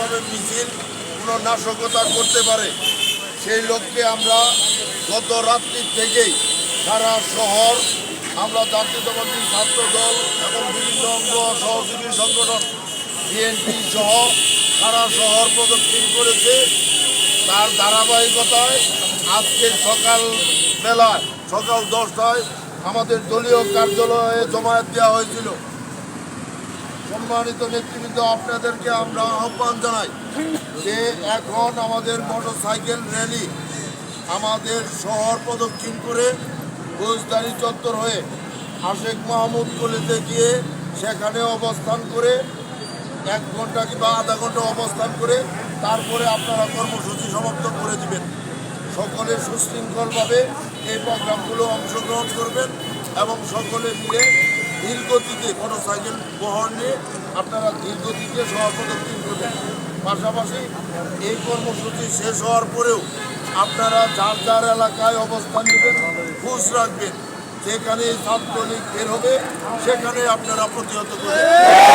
কোনোভাবে মিছিল কোনো নাশকতা করতে পারে সেই লক্ষ্যে আমরা গত রাত্রি থেকেই সারা শহর আমরা জাতীয়তাবাদী ছাত্র দল এবং বিভিন্ন অঙ্গ সহযোগী সংগঠন বিএনপি সহ সারা শহর প্রদক্ষিণ করেছে। তার ধারাবাহিকতায় আজকে সকালবেলায় সকাল 10টায় আমাদের দলীয় কার্যালয়ে জমায়েত দেওয়া হয়েছিল। সম্মানিত নেতৃবৃন্দ, আপনাদেরকে আমরা আহ্বান জানাই যে এখন আমাদের মোটরসাইকেল র্যালি আমাদের শহর প্রদক্ষিণ করে ফৌজদারি চত্বর হয়ে আশেক মাহমুদ কলেজে গিয়ে সেখানে অবস্থান করে 1 ঘন্টা কিংবা আধা ঘন্টা অবস্থান করে তারপরে আপনারা কর্মসূচি সমাপ্ত করে দিবেন। সকলে সুশৃঙ্খলভাবে এই প্রোগ্রামগুলো অংশগ্রহণ করবেন এবং সকলে মিলে ধীরগতিতে মোটরসাইকেল বহর নিয়ে আপনারা ধীরগতিতে শহর প্রদক্ষিণ করবেন। পাশাপাশি এই কর্মসূচি শেষ হওয়ার পরেও আপনারা যার যার এলাকায় অবস্থান নেবেন, খোঁজ রাখবেন, যেখানে ছাত্রলীগ বের হবে সেখানে আপনারা প্রতিহত করবেন।